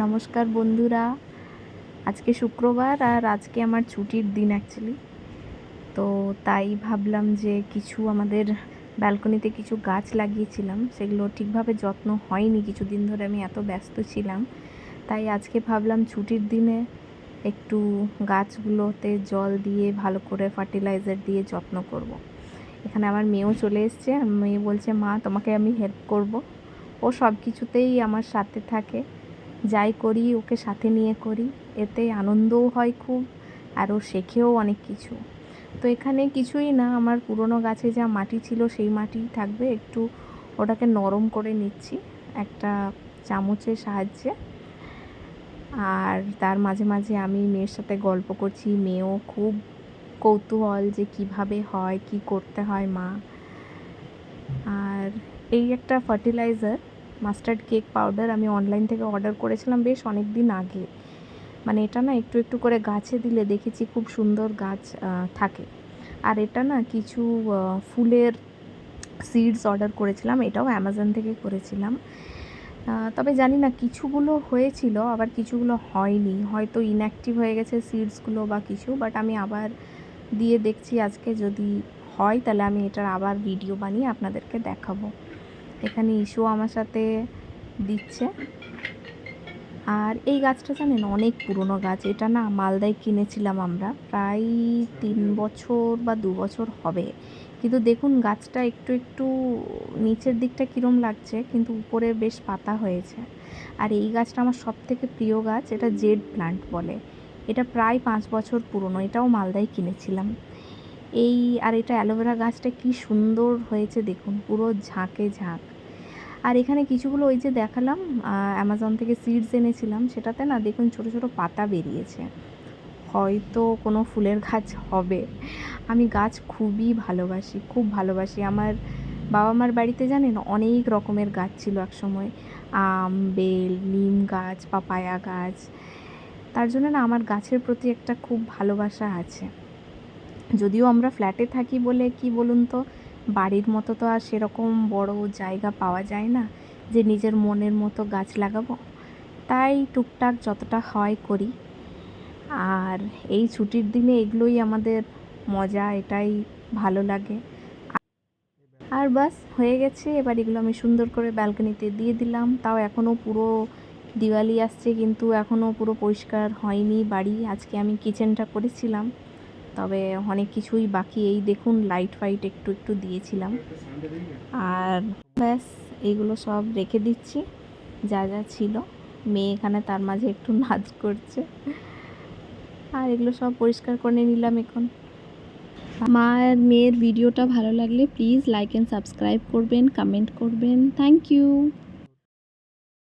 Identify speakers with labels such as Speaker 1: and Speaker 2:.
Speaker 1: নমস্কার বন্ধুরা, আজকে শুক্রবার আর আজকে আমার ছুটির দিন অ্যাকচুয়ালি। তো তাই ভাবলাম যে কিছু আমাদের ব্যালকনিতে কিছু গাছ লাগিয়েছিলাম, সেগুলো ঠিকভাবে যত্ন হয়নি কিছুদিন ধরে, আমি এত ব্যস্ত ছিলাম। তাই আজকে ভাবলাম ছুটির দিনে একটু গাছগুলোতে জল দিয়ে ভালো করে ফার্টিলাইজার দিয়ে যত্ন করব। এখানে আমার মেয়েও চলে এসছে। মেয়ে বলছে, মা তোমাকে আমি হেল্প করব। ও সব কিছুতেই আমার সাথে থাকে, যাই করি ওকে সাথে নিয়ে করি, এতে আনন্দও হয় খুব, আর ও শেখেও অনেক কিছু। তো এখানে কিছুই না, আমার পুরনো গাছে যা মাটি ছিল সেই মাটি থাকবে, একটু ওটাকে নরম করে নিচ্ছি একটা চামচের সাহায্যে। আর তার মাঝে মাঝে আমি মেয়ের সাথে গল্প করছি, মেয়েও খুব কৌতূহল যে কিভাবে হয়, কি করতে হয় মা। আর এই একটা ফার্টিলাইজার মাস্টার্ড কেক পাউডার আমি অনলাইন থেকে অর্ডার করেছিলাম বেশ অনেক দিন আগে। মানে এটা না একটু একটু করে গাছে দিলে দেখেছি খুব সুন্দর গাছ থাকে। আর এটা না কিছু ফুলের সিডস অর্ডার করেছিলাম, এটাও অ্যামাজন থেকে করেছিলাম। তবে জানি না কিছুগুলো হয়েছিল আবার কিছুগুলো হয়নি, হয়তো ইনঅ্যাক্টিভ হয়ে গেছে সিডসগুলো বা কিছু। বাট আমি আবার দিয়ে দেখছি আজকে, যদি হয় তাহলে আমি এটার আবার ভিডিও বানিয়ে আপনাদেরকে দেখাবো। এখানে ইস্যু আমার সাথে দিচ্ছে। আর এই গাছটা জানেন অনেক পুরনো গাছ, এটা না মালদায় কিনেছিলাম আমরা, প্রায় 3 বছর বা 2 বছর হবে। কিন্তু দেখুন গাছটা একটু একটু নিচের দিকটা কীরম লাগছে, কিন্তু উপরে বেশ পাতা হয়েছে। আর এই গাছটা আমার সব থেকে প্রিয় গাছ, এটা জেড প্লান্ট বলে। এটা প্রায় 5 বছর পুরনো, এটাও মালদায় কিনেছিলাম। আর এটা অ্যালোভেরা গাছটা কি সুন্দর হয়েছে দেখুন, পুরো ঝাঁকে ঝাঁক। আর এখানে কিছুগুলো ওই যে দেখালাম অ্যামাজন থেকে সিডস এনেছিলাম, সেটাতে না দেখুন ছোট ছোট পাতা বেরিয়েছে, হয়তো কোনো ফুলের গাছ হবে। আমি গাছ খুবই ভালোবাসি, খুব ভালোবাসি। আমার বাবা মার বাড়িতে জানেন অনেক রকমের গাছ ছিল একসময়, আম, বেল, নিম গাছ, পাপায়া গাছ। তার জন্য না আমার গাছের প্রতি একটা খুব ভালোবাসা আছে। যদিও আমরা ফ্ল্যাটে থাকি বলে কি বলুন তো, বাড়ির মতো তো আর সেরকম বড় জায়গা পাওয়া যায় না যে নিজের মনের মতো গাছ লাগাবো। তাই টুকটাক যতটা হয় করি। আর এই ছুটির দিনে এগুলোই আমাদের মজা, এটাই ভালো লাগে। আর বাস হয়ে গেছে, এবার এগুলো আমি সুন্দর করে ব্যালকনিতে দিয়ে দিলাম। তাও এখনও পুরো দিওয়ালি আসছে, কিন্তু এখনও পুরো পরিষ্কার হয়নি বাড়ি। আজকে আমি কিচেনটা করেছিলাম, তবে অনেক কিছুই বাকি। এই দেখুন লাইট ফাইট একটু একটু দিয়েছিলাম। আর ব্যাস এইগুলো সব রেখে দিচ্ছি যা যা ছিল। মেয়ে এখানে তার মাঝে একটু নাচ করছে। আর এগুলো সব পরিষ্কার করে নিলাম এখন। মা আর মেয়ের ভিডিওটা ভালো লাগলে প্লিজ লাইক অ্যান্ড সাবস্ক্রাইব করবেন, কমেন্ট করবেন। Thank you.